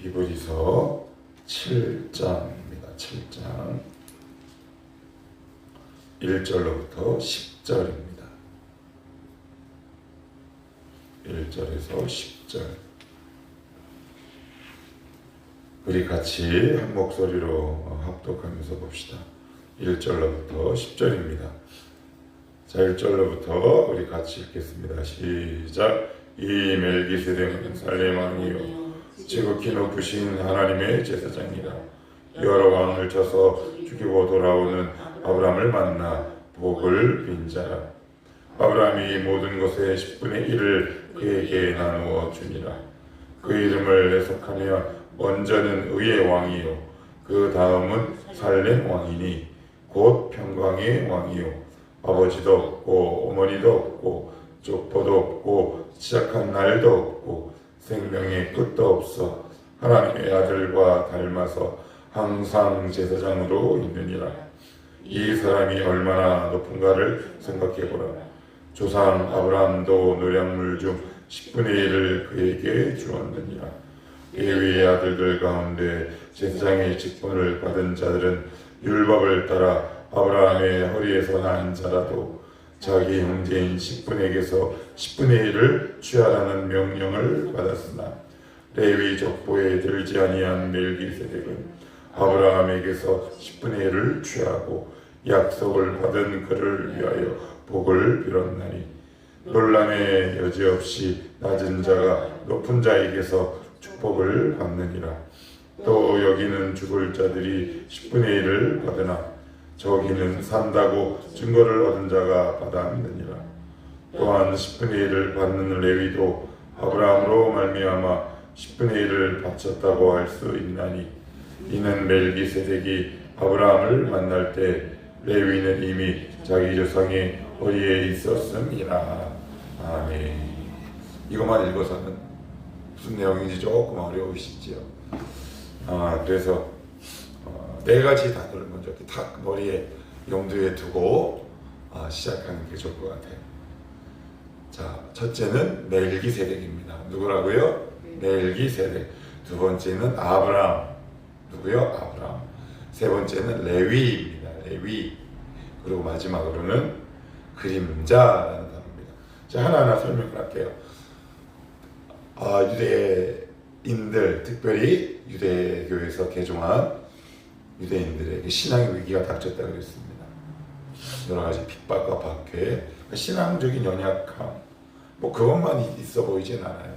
히브리서 7장입니다. 7장 1절로부터 10절입니다. 1절에서 10절. 우리 같이 한 목소리로 합독하면서 봅시다. 1절로부터 10절입니다. 자, 1절로부터 우리 같이 읽겠습니다. 시작. 이 멜기세덱은 살렘 왕이요 지극히 높으신 하나님의 제사장이라. 여러 왕을 쳐서 죽이고 돌아오는 아브라함을 만나 복을 빈 자라. 아브라함이 모든 것의 10분의 1을 그에게 나누어 주니라. 그 이름을 해석하며 먼저는 의의 왕이요 그 다음은 살렘 왕이니 곧 평강의 왕이요 아버지도 없고 어머니도 없고 족보도 없고 시작한 날도 없고 생명의 끝도 없어 하나님의 아들과 닮아서 항상 제사장으로 있느니라. 이 사람이 얼마나 높은가를 생각해보라. 조상 아브라함도 노량물 중 10분의 1을 그에게 주었느니라. 레위의 아들들 가운데 제사장의 직분을 받은 자들은 율법을 따라 아브라함의 허리에서 난 자라도 자기 형제인 식분에게서 10분의 1을 취하라는 명령을 받았으나 레위 족보에 들지 아니한 멜기세덱은 아브라함에게서 10분의 1을 취하고 약속을 받은 그를 위하여 복을 빌었나니 논란의 여지없이 낮은 자가 높은 자에게서 축복을 받느니라. 또 여기는 죽을 자들이 10분의 1을 받으나 저기는 산다고 증거를 얻은 자가 받았느니라. 또한 10분의 1을 받는 레위도 아브라함으로 말미암아 10분의 1을 바쳤다고 할 수 있나니 이는 멜기세덱이 아브라함을 만날 때 레위는 이미 자기 조상의 허리에 있었음이라. 아멘. 이것만 읽어서는 무슨 내용인지 조금 어려우시지요. 그래서 네 가지 단어를 먼저 이렇게 탁 머리에 염두에 두고 시작하는 게 좋을 것 같아요. 자, 첫째는 멜기세덱입니다. 누구라고요? 멜기세덱. 두 번째는 아브라함. 누구요? 아브라함. 세 번째는 레위입니다. 레위. 그리고 마지막으로는 그림자라는 단어입니다. 자, 하나하나 설명을 할게요. 유대인들, 특별히 유대교에서 개종한 유대인들에게 신앙의 위기가 닥쳤다 그랬습니다. 여러 가지 핍박과 박해, 신앙적인 연약함, 그것만 있어 보이진 않아요.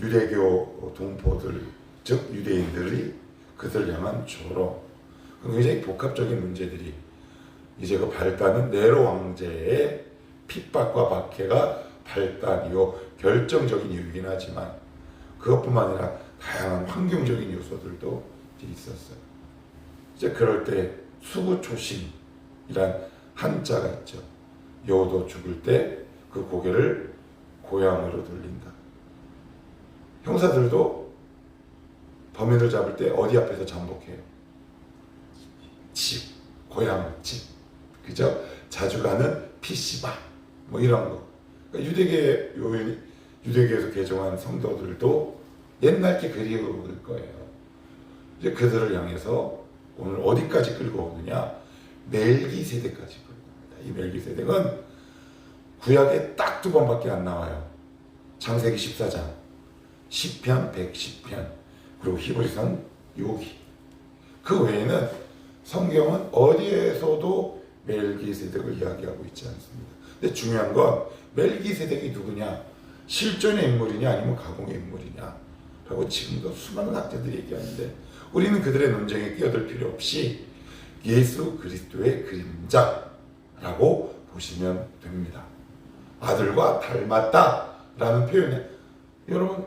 유대교 동포들, 즉 유대인들이 그들을 향한 조롱, 굉장히 복합적인 문제들이 이제 그 발단은 네로 황제의 핍박과 박해가 발단이요 결정적인 이유이긴 하지만 그것뿐만 아니라 다양한 환경적인 요소들도 있었어요. 이제 그럴 때 수구초신이란 한자가 있죠. 여우도 죽을 때 그 고개를 고향으로 돌린다. 형사들도 범인을 잡을 때 어디 앞에서 잠복해요? 집, 고향 집, 그죠? 자주 가는 PC방, 이런 거. 그러니까 유대교에서 개종한 성도들도 옛날 게 그리울 거예요. 이제 그들을 향해서 오늘 어디까지 끌고 오느냐? 멜기세덱까지 끌고 옵니다. 이 멜기세덱은 구약에 딱 2번밖에 안 나와요. 창세기 14장, 시편 110편, 그리고 히브리서 6기. 그 외에는 성경은 어디에서도 멜기세덱을 이야기하고 있지 않습니다. 근데 중요한 건 멜기세덱이 누구냐? 실존의 인물이냐 아니면 가공의 인물이냐? 라고 지금도 수많은 학자들이 얘기하는데 우리는 그들의 논쟁에 끼어들 필요 없이 예수 그리스도의 그림자라고 보시면 됩니다. 아들과 닮았다라는 표현이 여러분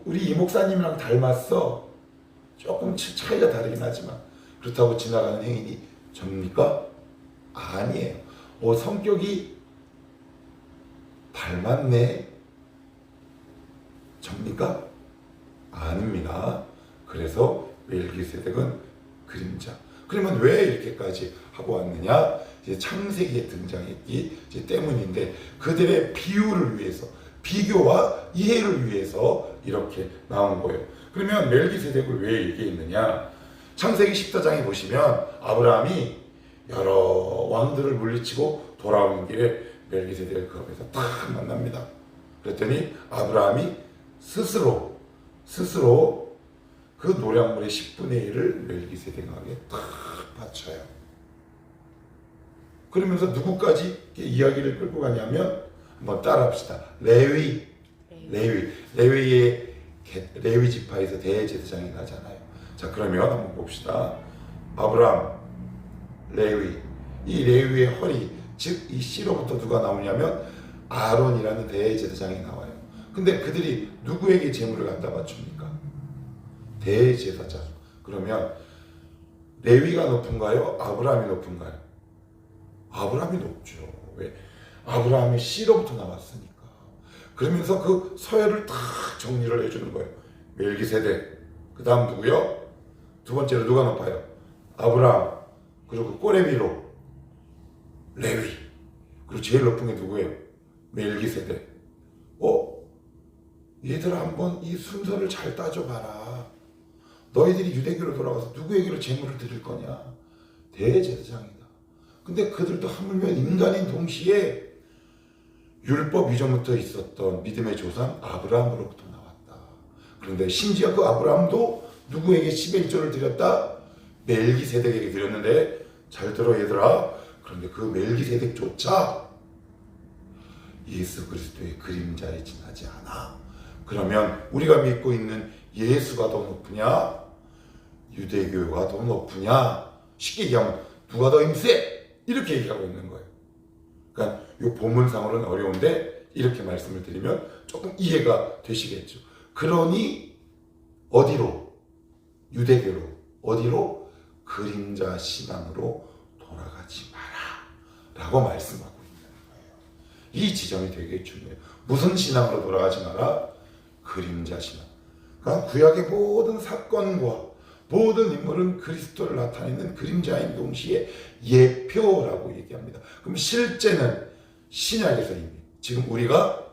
우리 이 목사님이랑 닮았어. 조금 차이가 다르긴 하지만 그렇다고 지나가는 행인이 접니까? 아니에요. 성격이 닮았네. 접니까? 아닙니다. 그래서 멜기세덱은 그림자. 그러면 왜 이렇게까지 하고 왔느냐? 이제 창세기에 등장했기 때문인데 그들의 비유를 위해서 비교와 이해를 위해서 이렇게 나온 거예요. 그러면 멜기세덱을 왜 얘기했느냐? 창세기 14장에 보시면 아브라함이 여러 왕들을 물리치고 돌아오는 길에 멜기세덱을 그 앞에서 딱 만납니다. 그랬더니 아브라함이 스스로 그 노량물의 10분의 1을 멜기세덱에게 딱 바쳐요. 그러면서 누구까지 이야기를 끌고 가냐면 한번 따라합시다. 레위 지파에서 대제사장이 나잖아요. 자, 그러면 한번 봅시다. 아브라함, 레위, 이 레위의 허리, 즉 이 씨로부터 누가 나오냐면 아론이라는 대제사장이 나와요. 근데 그들이 누구에게 제물을 갖다 바칩니까? 대제사장. 그러면 레위가 높은가요? 아브라함이 높은가요? 아브라함이 높죠. 왜? 아브라함이 씨로부터 나왔으니까. 그러면서 그 서열을 딱 정리를 해주는 거예요. 멜기세덱, 그 다음 누구요? 두 번째로 누가 높아요? 아브라함, 그리고 꼬레비로 레위, 그리고 제일 높은 게 누구예요? 멜기세덱. 얘들아, 한번 이 순서를 잘 따져봐라. 너희들이 유대교로 돌아가서 누구에게로 제물을 드릴 거냐? 대제사장이다. 근데 그들도 하물며 인간인 동시에 율법 이전부터 있었던 믿음의 조상 아브라함으로부터 나왔다. 그런데 심지어 그 아브라함도 누구에게 11조를 드렸다? 멜기세덱에게 드렸는데, 잘 들어 얘들아, 그런데 그 멜기세덱조차 예수 그리스도의 그림자에 지나지 않아. 그러면 우리가 믿고 있는 예수가 더 높으냐? 유대교가 더 높으냐? 쉽게 얘기하면 누가 더 힘세? 이렇게 얘기하고 있는 거예요. 그러니까 이 본문상으로는 어려운데 이렇게 말씀을 드리면 조금 이해가 되시겠죠. 그러니 어디로? 유대교로. 어디로? 그림자 신앙으로 돌아가지 마라 라고 말씀하고 있는 거예요. 이 지점이 되게 중요해요. 무슨 신앙으로 돌아가지 마라? 그림자 신앙. 그러니까 구약의 모든 사건과 모든 인물은 그리스도를 나타내는 그림자인 동시에 예표라고 얘기합니다. 그럼 실제는 신약에서 이미 지금 우리가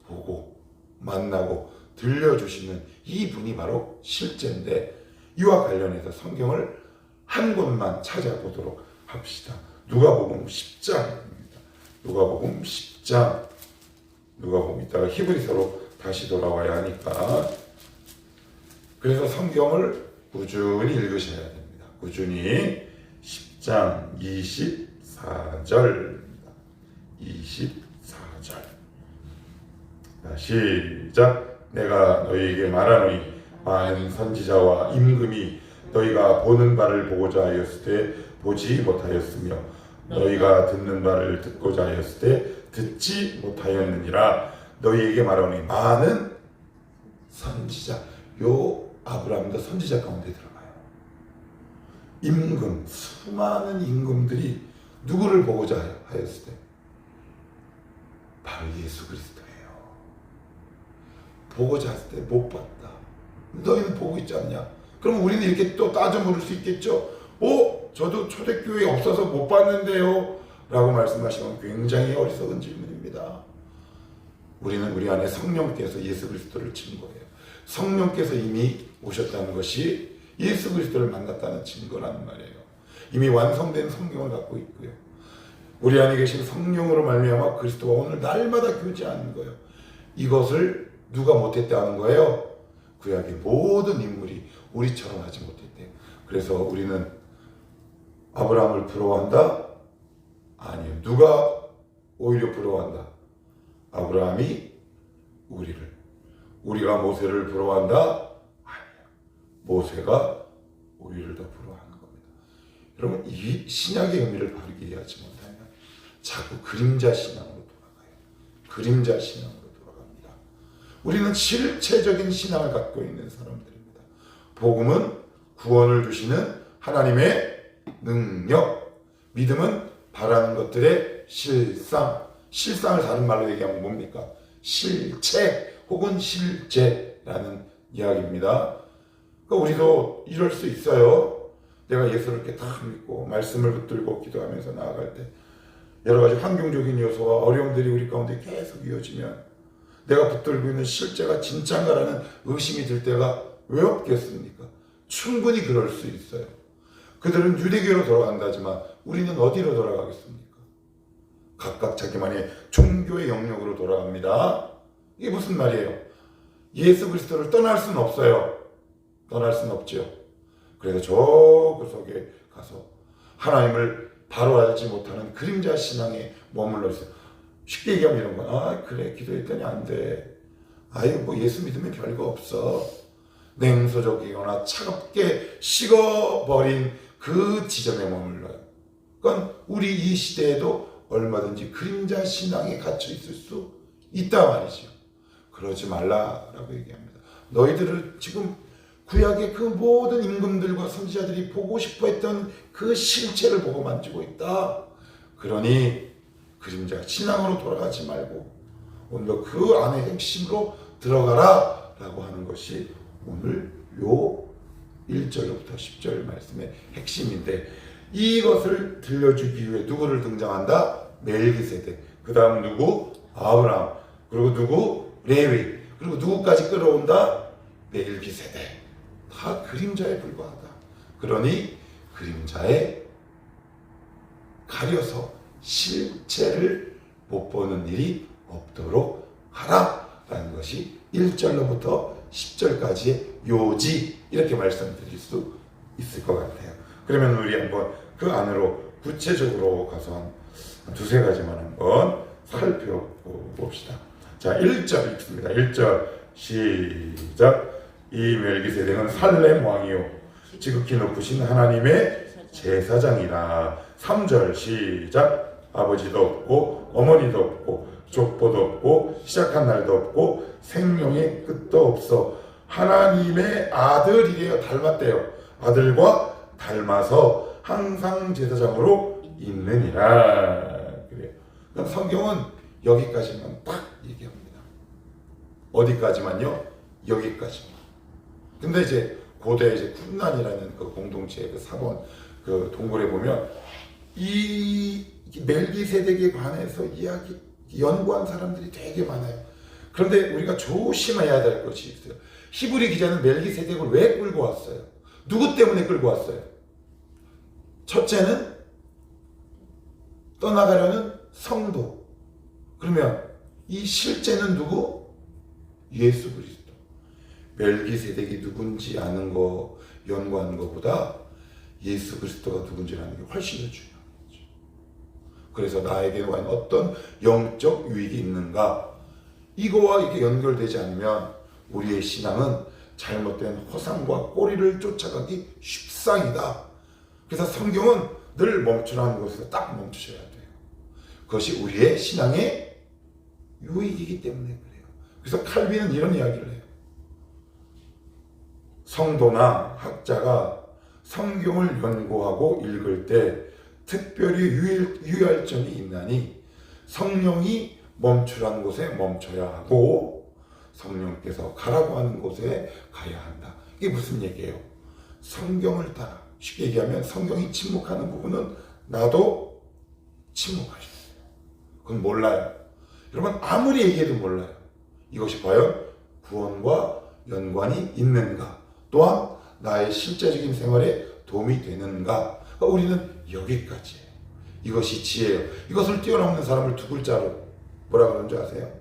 보고 만나고 들려주시는 이 분이 바로 실제인데, 이와 관련해서 성경을 한 곳만 찾아보도록 합시다. 누가복음 10장입니다. 누가복음 10장. 누가복음 이따가 히브리서로 다시 돌아와야 하니까, 그래서 성경을 꾸준히 읽으셔야 됩니다. 꾸준히 10장 24절입니다. 24절. 시작. 내가 너희에게 말하노니 많은 선지자와 임금이 너희가 보는 바를 보고자 하였을 때 보지 못하였으며 너희가 듣는 바를 듣고자 하였을 때 듣지 못하였느니라. 너희에게 말하노니 많은 선지자. 요 아브라함도 선지자 가운데 들어가요. 임금, 수많은 임금들이 누구를 보고자 하였을 때 바로 예수 그리스도예요. 보고자 했을 때 못 봤다. 너희는 보고 있지 않냐? 그럼 우리는 이렇게 또 따져 물을 수 있겠죠. 저도 초대교회에 없어서 못 봤는데요 라고 말씀하시면 굉장히 어리석은 질문입니다. 우리는 우리 안에 성령께서 예수 그리스도를 친 거예요. 성령께서 이미 오셨다는 것이 예수 그리스도를 만났다는 증거라는 말이에요. 이미 완성된 성경을 갖고 있고요. 우리 안에 계신 성령으로 말미암아 그리스도와 오늘 날마다 교제하는 거예요. 이것을 누가 못했다는 거예요? 구약의 모든 인물이 우리처럼 하지 못했대요. 그래서 우리는 아브라함을 부러워한다? 아니요. 누가 오히려 부러워한다? 아브라함이 우리가 모세를 부러워한다? 아니요. 모세가 우리를 더 부러워하는 겁니다. 여러분, 이 신약의 의미를 바르게 이해하지 못하면 자꾸 그림자 신앙으로 돌아가요. 그림자 신앙으로 돌아갑니다. 우리는 실체적인 신앙을 갖고 있는 사람들입니다. 복음은 구원을 주시는 하나님의 능력, 믿음은 바라는 것들의 실상을 다른 말로 얘기하면 뭡니까? 실체 혹은 실제라는 이야기입니다. 그러니까 우리도 이럴 수 있어요. 내가 예수를 이렇게 딱 믿고 말씀을 붙들고 기도하면서 나아갈 때 여러 가지 환경적인 요소와 어려움들이 우리 가운데 계속 이어지면 내가 붙들고 있는 실제가 진짜인가라는 의심이 들 때가 왜 없겠습니까? 충분히 그럴 수 있어요. 그들은 유대교로 돌아간다지만 우리는 어디로 돌아가겠습니까? 각각 자기만의 종교의 영역으로 돌아갑니다. 이게 무슨 말이에요? 예수 그리스도를 떠날 수는 없어요. 떠날 수는 없죠. 그래서 저 구석에 가서 하나님을 바로 알지 못하는 그림자 신앙에 머물러 있어요. 쉽게 얘기하면 이런 거, 그래 기도했더니 안 돼. 뭐 예수 믿으면 별거 없어. 냉소적이거나 차갑게 식어버린 그 지점에 머물러요. 그건 우리 이 시대에도 얼마든지 그림자 신앙에 갇혀 있을 수 있다 말이죠. 그러지 말라라고 얘기합니다. 너희들을 지금 구약의 그 모든 임금들과 선지자들이 보고 싶어 했던 그 실체를 보고 만지고 있다. 그러니 그림자 신앙으로 돌아가지 말고 오히려 그 안의 핵심으로 들어가라 라고 하는 것이 오늘 요 1절부터 10절 말씀의 핵심인데, 이것을 들려주기 위해 누구를 등장한다? 멜기세덱. 그 다음 누구? 아브라함. 그리고 누구? 레위. 그리고 누구까지 끌어온다? 멜기세덱. 다 그림자에 불과하다. 그러니 그림자에 가려서 실체를 못 보는 일이 없도록 하라라는 것이 1절로부터 10절까지의 요지, 이렇게 말씀드릴 수 있을 것 같아요. 그러면 우리 한번 그 안으로 구체적으로 가서 한 두세 가지만 한번 살펴봅시다. 자, 1절 읽습니다. 1절 시작. 이 멜기세덱은 살렘 왕이요 지극히 높으신 하나님의 제사장이라. 3절 시작. 아버지도 없고 어머니도 없고 족보도 없고 시작한 날도 없고 생명의 끝도 없어 하나님의 아들이래요. 닮았대요. 아들과 닮아서 항상 제사장으로 있느니라. 그래요. 그럼 성경은 여기까지만 딱 얘기합니다. 어디까지만요? 여기까지만. 근데 이제 고대 이제 쿰란이라는 그 공동체의 그 사본 그 동굴에 보면 이 멜기세덱에 관해서 연구한 사람들이 되게 많아요. 그런데 우리가 조심해야 될 것이 있어요. 히브리 기자는 멜기세덱을 왜 끌고 왔어요? 누구 때문에 끌고 왔어요? 첫째는 떠나가려는 성도. 그러면 이 실제는 누구? 예수 그리스도. 멜기세덱이 누군지 아는 거, 연구하는 것보다 예수 그리스도가 누군지 아는 게 훨씬 더 중요한 거죠. 그래서 나에게 과연 어떤 영적 유익이 있는가? 이거와 이게 연결되지 않으면 우리의 신앙은 잘못된 허상과 꼬리를 쫓아가기 쉽상이다. 그래서 성경은 늘 멈추라는 곳에서 딱 멈추셔야 돼요. 그것이 우리의 신앙의 유익이기 때문에 그래요. 그래서 칼빈은 이런 이야기를 해요. 성도나 학자가 성경을 연구하고 읽을 때 특별히 유의할 점이 있나니 성령이 멈추라는 곳에 멈춰야 하고 성령께서 가라고 하는 곳에 가야 한다. 이게 무슨 얘기예요? 성경을 따라. 쉽게 얘기하면 성경이 침묵하는 부분은 나도 침묵하셨어요. 그건 몰라요. 여러분 아무리 얘기해도 몰라요. 이것이 과연 구원과 연관이 있는가? 또한 나의 실제적인 생활에 도움이 되는가? 우리는 여기까지예요. 이것이 지혜예요. 이것을 뛰어넘는 사람을 두 글자로 뭐라 그러는 줄 아세요?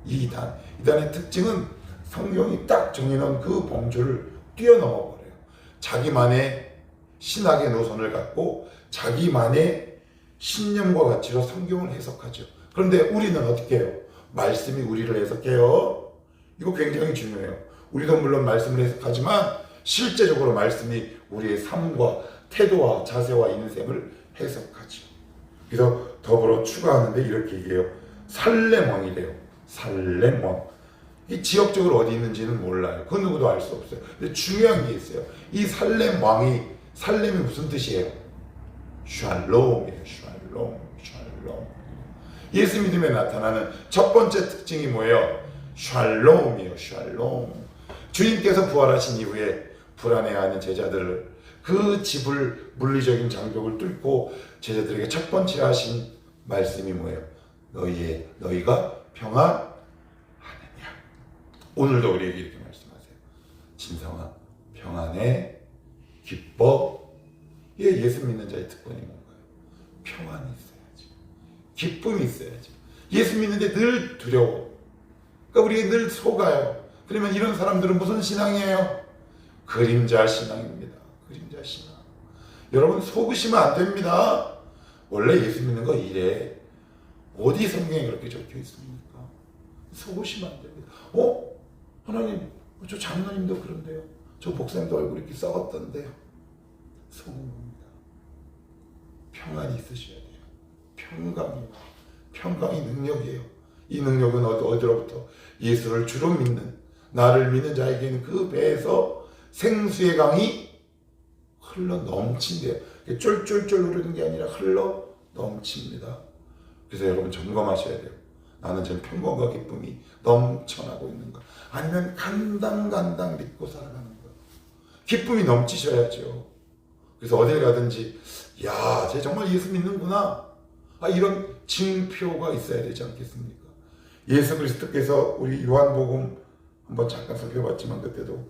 이단의 특징은 성경이 딱 정해놓은 그 범주를 뛰어넘어 버려요. 자기만의 신학의 노선을 갖고 자기만의 신념과 가치로 성경을 해석하죠. 그런데 우리는 어떻게 해요? 말씀이 우리를 해석해요. 이거 굉장히 중요해요. 우리도 물론 말씀을 해석하지만 실제적으로 말씀이 우리의 삶과 태도와 자세와 인생을 해석하죠. 그래서 더불어 추가하는데 이렇게 얘기해요. 살렘 왕이래요. 살렘 왕. 이 지역적으로 어디 있는지는 몰라요. 그 누구도 알 수 없어요. 근데 중요한 게 있어요. 이 살렘 왕이, 살렘이 무슨 뜻이에요? 샬롬이에요. 샬롬. 예수 믿음에 나타나는 첫 번째 특징이 뭐예요? 샬롬이에요. 샬롬. 주님께서 부활하신 이후에 불안해하는 제자들을 그 집을 물리적인 장벽을 뚫고 제자들에게 첫 번째 하신 말씀이 뭐예요? 너희가 평안하느냐. 오늘도 우리에게 이렇게 말씀하세요. 진성아, 평안해, 기뻐. 이게 예수 믿는 자의 특권이 뭔가요? 평안이 있어야지. 기쁨이 있어야지. 예수 믿는데 늘 두려워. 그러니까 우리가 늘 속아요. 그러면 이런 사람들은 무슨 신앙이에요? 그림자 신앙입니다. 그림자 신앙. 여러분 속으시면 안 됩니다. 원래 예수 믿는 거 이래. 어디 성경에 그렇게 적혀 있습니까? 속으시면 안 됩니다. 하나님, 저 장로님도 그런데요. 저 목사님도 얼굴이 이렇게 썩었던데요. 속은 겁니다. 평안이 있으셔야 돼요. 평강이 능력이에요. 이 능력은 어디로부터? 예수를 주로 믿는, 나를 믿는 자에게는 그 배에서 생수의 강이 흘러 넘친대요. 쫄쫄쫄 흐르는 게 아니라 흘러 넘칩니다. 그래서 여러분 점검하셔야 돼요. 나는 지금 평강과 기쁨이 넘쳐나고 있는가? 아니면 간당간당 믿고 살아가는 가? 기쁨이 넘치셔야죠. 그래서 어딜 가든지 쟤 정말 예수 믿는구나. 이런 징표가 있어야 되지 않겠습니까? 예수 그리스도께서 우리 요한복음 한번 잠깐 살펴봤지만 그때도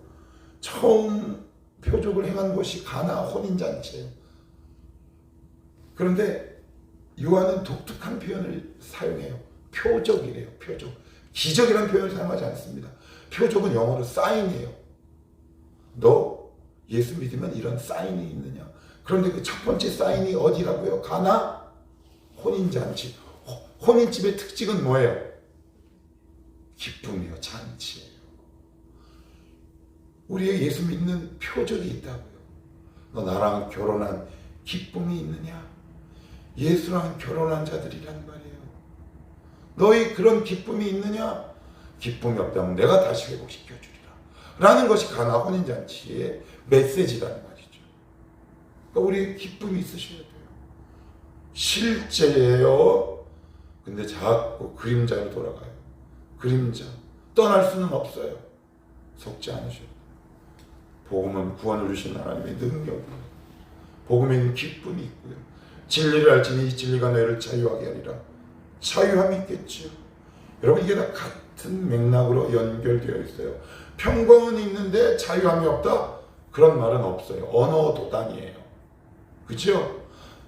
처음 표적을 행한 곳이 가나 혼인잔치예요. 그런데 요한은 독특한 표현을 사용해요. 표적이래요. 표적. 기적이라는 표현을 사용하지 않습니다. 표적은 영어로 사인이에요. 너 예수 믿으면 이런 사인이 있느냐? 그런데 그 첫 번째 사인이 어디라고요? 가나 혼인잔치. 혼인집의 특징은 뭐예요? 기쁨이요. 잔치예요. 우리의 예수 믿는 표적이 있다고요. 너 나랑 결혼한 기쁨이 있느냐? 예수랑 결혼한 자들이란 말이에요. 너희 그런 기쁨이 있느냐? 기쁨이 없다면 내가 다시 회복시켜주리라. 라는 것이 가나 혼인잔치의 메시지라는 말이죠. 그러니까 우리 기쁨이 있으셔야 돼요. 실제예요. 근데 자꾸 그림자로 돌아가요. 그림자. 떠날 수는 없어요. 속지 않으셔야 돼요. 복음은 구원을 주신 하나님의 능력이에요. 복음에는 기쁨이 있고요. 진리를 알지니 이 진리가 너희를 자유하게 하리라. 자유함이 있겠지요. 여러분 이게 다 같은 맥락으로 연결되어 있어요. 평강은 있는데 자유함이 없다? 그런 말은 없어요. 언어 도단이에요. 그렇죠?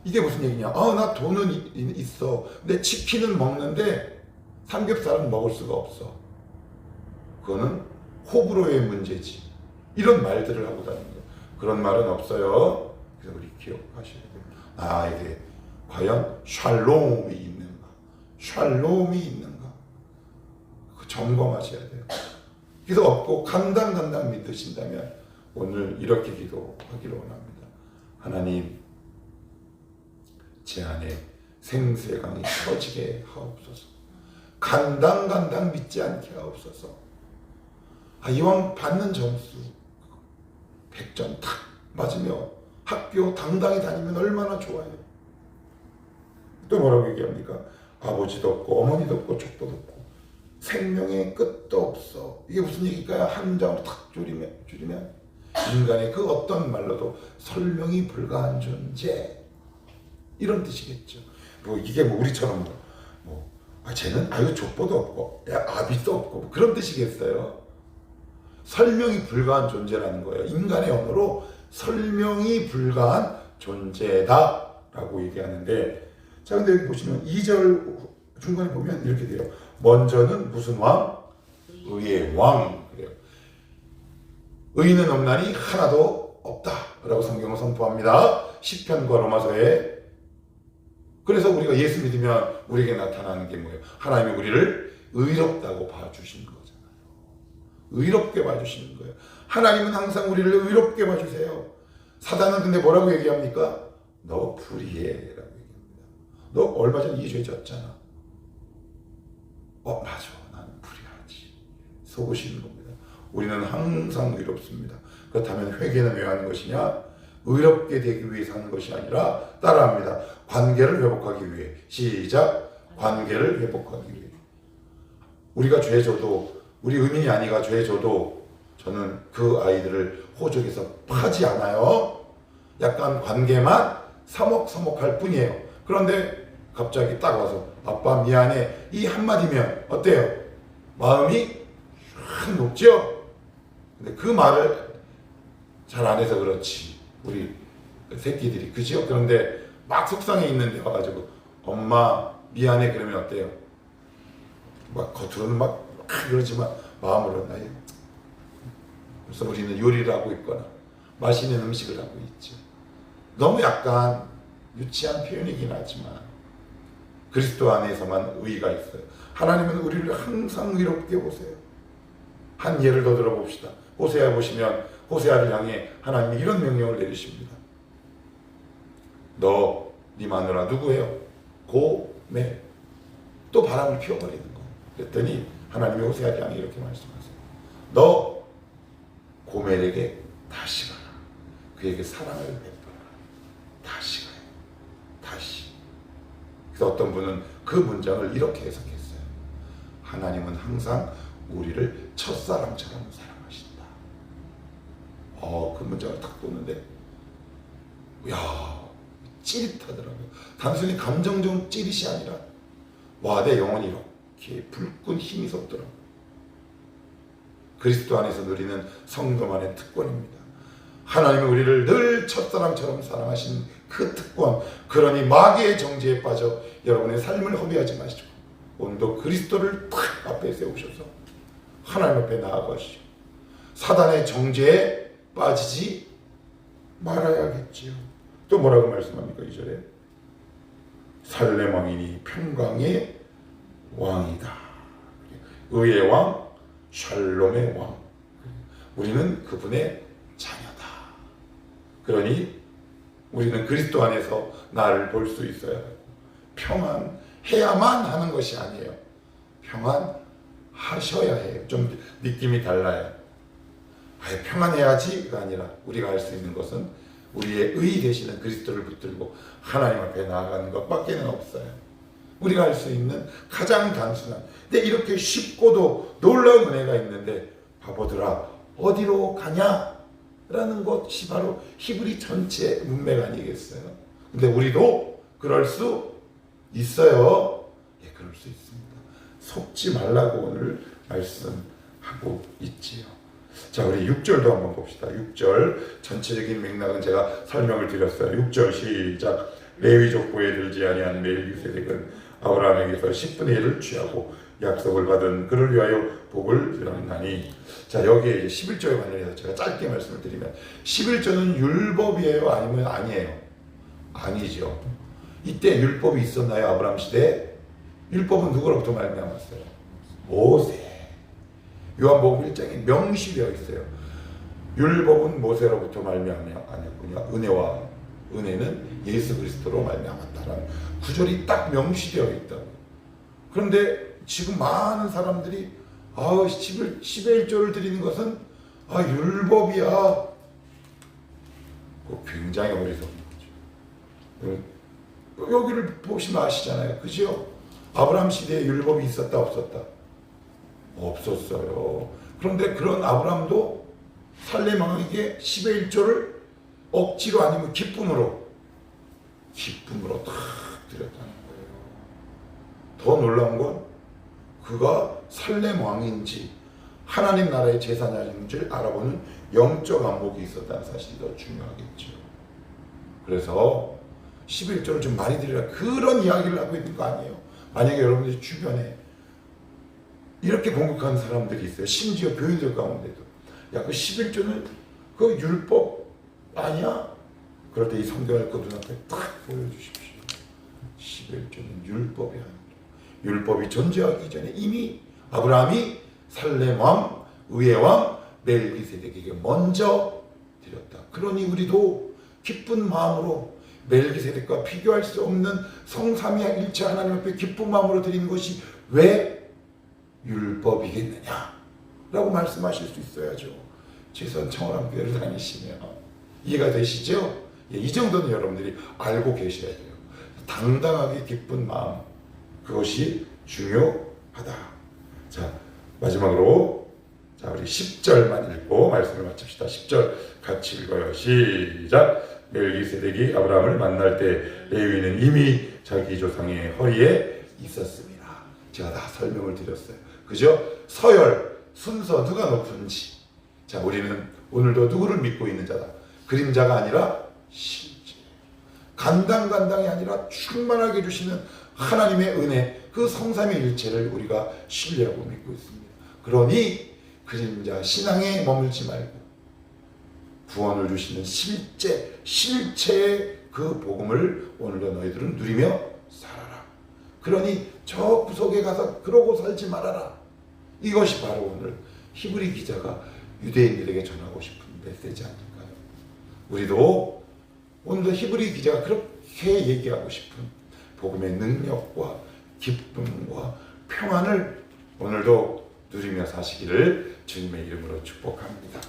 이게 무슨 얘기냐? 나 돈은 있어. 근데 치킨은 먹는데 삼겹살은 먹을 수가 없어. 그거는 호불호의 문제지. 이런 말들을 하고 다니는 거예요. 그런 말은 없어요. 그래서 우리 기억하셔야 돼요. 나에게 과연 샬롬이 있는가? 샬롬이 있는가? 그 점검하셔야 돼요. 그래서 없고 간당간당 믿으신다면 오늘 이렇게 기도하기를 원합니다. 하나님, 제 안에 생수의 강이 터지게 하옵소서. 간당간당 믿지 않게 하옵소서. 이왕 받는 점수 100점 탁 맞으며 학교 당당히 다니면 얼마나 좋아요. 또 뭐라고 얘기합니까? 아버지도 없고 어머니도 없고 족보도 없고 생명의 끝도 없어. 이게 무슨 얘기일까요? 한 장으로 탁 줄이면 인간의 그 어떤 말로도 설명이 불가한 존재, 이런 뜻이겠죠. 이게 우리처럼 쟤는 족보도 없고 아비도 없고 그런 뜻이겠어요. 설명이 불가한 존재라는 거예요. 인간의 언어로 설명이 불가한 존재다라고 얘기하는데, 자 근데 여기 보시면 2절 중간에 보면 이렇게 돼요. 먼저는 무슨 왕? 의의 왕. 그래요. 의인은 없나니 하나도 없다라고 성경은 선포합니다. 시편과 로마서에. 그래서 우리가 예수 믿으면 우리에게 나타나는 게 뭐예요? 하나님이 우리를 의롭다고 봐주신 거잖아요. 의롭게 봐주시는 거예요. 하나님은 항상 우리를 의롭게 봐주세요. 사단은 근데 뭐라고 얘기합니까? 너 불의해 라고 얘기합니다. 너 얼마 전에 이 죄 졌잖아. 맞아, 나는 불의하지. 속으시는 겁니다. 우리는 항상 의롭습니다. 그렇다면 회개는 왜 하는 것이냐? 의롭게 되기 위해서 하는 것이 아니라 따라합니다. 관계를 회복하기 위해. 시작. 관계를 회복하기 위해. 우리가 죄 져도, 우리 의민이 아니가 죄 져도 저는 그 아이들을 호적에서 파지 않아요. 약간 관계만 서먹서먹할 뿐이에요. 그런데 갑자기 딱 와서 아빠 미안해 이 한마디면 어때요? 마음이 확 녹죠? 근데 그 말을 잘 안 해서 그렇지 우리 새끼들이 그죠? 그런데 막 속상해 있는데 와가지고 엄마 미안해 그러면 어때요? 막 겉으로는 막 그러지만 마음으로는 나의 그래서 우리는 요리를 하고 있거나 맛있는 음식을 하고 있죠. 너무 약간 유치한 표현이긴 하지만 그리스도 안에서만 의의가 있어요. 하나님은 우리를 항상 의롭게 보세요. 한 예를 더 들어봅시다. 호세아 보시면 호세아를 향해 하나님이 이런 명령을 내리십니다. 너 네 마누라 누구예요? 고멜. 또 바람을 피워버리는 거. 그랬더니 하나님이 호세아를 향해 이렇게 말씀하세요. 너 고멜에게 다시 가라. 그에게 사랑을 베풀어라. 다시 가요. 다시. 그래서 어떤 분은 그 문장을 이렇게 해석했어요. 하나님은 항상 우리를 첫사랑처럼 사랑하신다. 그 문장을 딱 보는데 야 찌릿하더라고요. 단순히 감정적 찌릿이 아니라 와 내 영혼이 이렇게 불끈 힘이 솟더라고요. 그리스도 안에서 누리는 성도만의 특권입니다. 하나님은 우리를 늘 첫사랑처럼 사랑하신 그 특권, 그러니 마귀의 정죄에 빠져 여러분의 삶을 허비하지 마시고 오늘도 그리스도를 탁 앞에 세우셔서 하나님 앞에 나아가시오. 사단의 정죄에 빠지지 말아야겠지요. 또 뭐라고 말씀합니까? 2절에 살렘 왕이니 평강의 왕이다. 의의 왕, 샬롬의 왕. 우리는 그분의 자녀다. 그러니 우리는 그리스도 안에서 나를 볼 수 있어야 하고 평안해야만 하는 것이 아니에요. 평안하셔야 해요. 좀 느낌이 달라요. 아예 평안해야지가 아니라 우리가 할 수 있는 것은 우리의 의 되시는 그리스도를 붙들고 하나님 앞에 나아가는 것밖에는 없어요. 우리가 할 수 있는 가장 단순한, 근데 이렇게 쉽고도 놀라운 은혜가 있는데 바보들아 어디로 가냐? 라는 것이 바로 히브리 전체 문맥 아니겠어요? 근데 우리도 그럴 수 있어요. 예, 그럴 수 있습니다. 속지 말라고 오늘 말씀하고 있지요. 자, 우리 6절도 한번 봅시다. 6절 전체적인 맥락은 제가 설명을 드렸어요. 6절 시작. 레위 족보에 들지 아니한 멜기세덱은 아브라함에게서 10분의 1을 취하고 약속을 받은 그를 위하여 복을 드렸나니. 자, 여기에 이제 11조에 관련해서 제가 짧게 말씀을 드리면 11조는 율법이에요? 아니면 아니에요? 아니죠. 이때 율법이 있었나요? 아브라함 시대에? 율법은 누구로부터 말미암았어요? 모세. 요한복음 1장에 명시되어 있어요. 율법은 모세로부터 말미암아 아니었군요. 은혜와 은혜는 예수 그리스도로 말미암았다라는 구절이 딱 명시되어 있다고. 그런데 지금 많은 사람들이 11조를 드리는 것은 율법이야. 굉장히 어리석은 거죠. 여기를 보시면 아시잖아요. 그죠? 아브라함 시대에 율법이 있었다 없었다? 없었어요. 그런데 그런 아브라함도 살렘 왕에게 10의 1조를 억지로 아니면 기쁨으로 탁 드렸다는 거예요. 더 놀라운 건 그가 살렘 왕인지 하나님 나라의 제사장인지를 알아보는 영적 안목이 있었다는 사실이 더 중요하겠죠. 그래서 11조를 좀 많이 드리라 그런 이야기를 하고 있는 거 아니에요. 만약에 여러분들 주변에 이렇게 공격하는 사람들이 있어요. 심지어 교인들 가운데도. 야, 그 11조는 그 율법 아니야? 그럴 때 이 성경을 그 눈앞에 딱 보여주십시오. 11조는 율법이 아니라 율법이 존재하기 전에 이미 아브라함이 살렘 왕, 의의 왕, 멜기세덱에게 먼저 드렸다. 그러니 우리도 기쁜 마음으로 멜기세덱과 비교할 수 없는 성삼위일체 하나님 앞에 기쁜 마음으로 드리는 것이 왜 율법이겠느냐 라고 말씀하실 수 있어야죠. 최소한 청월함교회를 다니시면 이해가 되시죠? 예, 이 정도는 여러분들이 알고 계셔야 돼요. 당당하게 기쁜 마음, 그것이 중요하다. 자, 마지막으로 우리 10절만 읽고 말씀을 마칩시다. 10절 같이 읽어요. 시작. 멜기세덱이 아브라함을 만날 때 레위는 이미 자기 조상의 허리에 있었습니다. 제가 다 설명을 드렸어요. 그죠? 서열, 순서 누가 높은지. 자, 우리는 오늘도 누구를 믿고 있는 자다. 그림자가 아니라 실제. 간당간당이 아니라 충만하게 해주시는 하나님의 은혜, 그 성삼의 일체를 우리가 신뢰하고 믿고 있습니다. 그러니 그림자 신앙에 머물지 말고 구원을 주시는 실체의 그 복음을 오늘도 너희들은 누리며 살아라. 그러니 저 구석에 가서 그러고 살지 말아라. 이것이 바로 오늘 히브리 기자가 유대인들에게 전하고 싶은 메시지 아닐까요? 우리도 오늘도 히브리 기자가 그렇게 얘기하고 싶은 복음의 능력과 기쁨과 평안을 오늘도 누리며 사시기를 주님의 이름으로 축복합니다.